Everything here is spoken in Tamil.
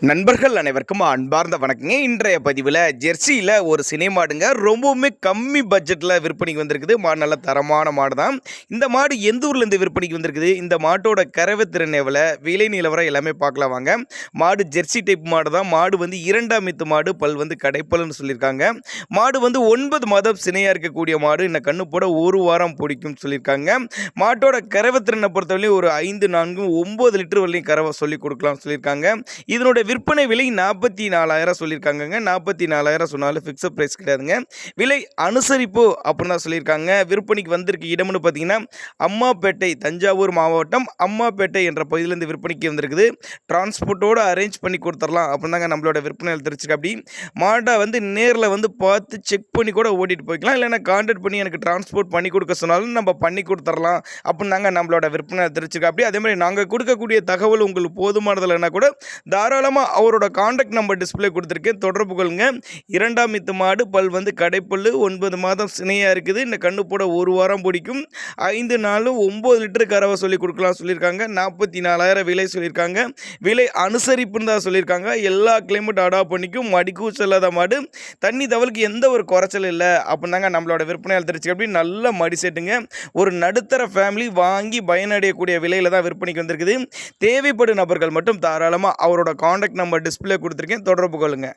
நண்பர்கள் அனைவருக்கும் அன்பார்ந்த வணக்கங்க. இன்றைய பதிவில் ஜெர்சியில் ஒரு சினை மாடுங்க ரொம்பவுமே கம்மி பட்ஜெட்டில் விற்பனைக்கு வந்திருக்குது. மாடு நல்ல தரமான மாடு தான். இந்த மாடு எந்த ஊர்லேருந்து விற்பனைக்கு வந்திருக்குது, இந்த மாட்டோட கறவை திறன் எவ்வளோ, விலை நிலவரம் எல்லாமே பார்க்கலாம் வாங்க. மாடு ஜெர்சி டைப் மாடு தான். மாடு வந்து இரண்டாம் மித்து மாடு, பல் வந்து கடைப்பல்னு சொல்லியிருக்காங்க. மாடு வந்து 9 மாதம் சினையாக இருக்கக்கூடிய மாடு. இந்த கண்ணு போட ஒரு வாரம் பிடிக்கும்னு சொல்லியிருக்காங்க. மாட்டோட கறவை திறனை பொறுத்தவரையும் ஒரு 5 4 9 லிட்டர் வரலையும் கறவை சொல்லி கொடுக்கலாம்னு சொல்லியிருக்காங்க. இதனோட விற்பனை விலை 44,000 சொல்லியிருக்காங்க. 44,000 சொன்னாலும் ஃபிக்ஸட் ப்ரைஸ் கிடையாதுங்க. விலை அனுசரிப்பு அப்படின்னு தான் சொல்லியிருக்காங்க. விற்பனைக்கு வந்திருக்கு இடம்னு பார்த்தீங்கன்னா அம்மாப்பேட்டை, தஞ்சாவூர் மாவட்டம் அம்மாப்பேட்டை என்ற பகுதியிலேருந்து விற்பனைக்கு வந்திருக்குது. டிரான்ஸ்போர்ட்டோடு அரேஞ்ச் பண்ணி கொடுத்துடலாம் அப்படின்னு தாங்க நம்மளோட விற்பனை தெரிஞ்சுக்க. அப்படி மாட்டை வந்து நேரில் வந்து பார்த்து செக் பண்ணி கூட ஓட்டிகிட்டு போய்க்கலாம். இல்லைன்னா கான்டாக்ட் பண்ணி எனக்கு டிரான்ஸ்போர்ட் பண்ணி கொடுக்க சொன்னாலும் நம்ம பண்ணி கொடுத்துடலாம் அப்படின்னு தாங்க நம்மளோட விற்பனை தெரிஞ்சுக்க. அப்படி அதே மாதிரி நாங்கள் கொடுக்கக்கூடிய தகவல் உங்களுக்கு போதுமானதில்லைன்னா கூட தாராளமாக அவரோட கான்டாக்ட் நம்பர் டிஸ்பிளே கொடுத்துருக்கேன், தொடர்பு கொள்ளுங்க. இரண்டாம் மித்து மாடு, பல் வந்து கடைப்பல்லு, 9 மாதம் சினையாக இருக்குது. இந்த கண்ணு போட ஒரு வாரம் பிடிக்கும். 5 4 9 லிட்டர் கறவை சொல்லி கொடுக்கலாம் சொல்லியிருக்காங்க. 44,000 விலை சொல்லியிருக்காங்க. விலை அனுசரிப்புன்னு தான் சொல்லியிருக்காங்க. எல்லா கிளைமேட் அடாப்ட் பண்ணிக்கும். மடிக்கூச்சல் இல்லாத மாடு, தண்ணி தவளுக்கு எந்த ஒரு குறைச்சல் இல்லை அப்படின்னு தாங்க நம்மளோட விற்பனையால் தெரிஞ்சுக்க. அப்படி நல்ல மடி செட்டுங்க. ஒரு நடுத்தர ஃபேமிலி வாங்கி பயனடையக்கூடிய விலையில் தான் விற்பனைக்கு வந்திருக்குது. தேவைப்படும் நபர்கள் மட்டும் தாராளமாக அவரோட கான்டாக்ட் நம்பர் டிஸ்பிளே கொடுத்துருக்கேன், தொடர்பு கொள்ளுங்கள்.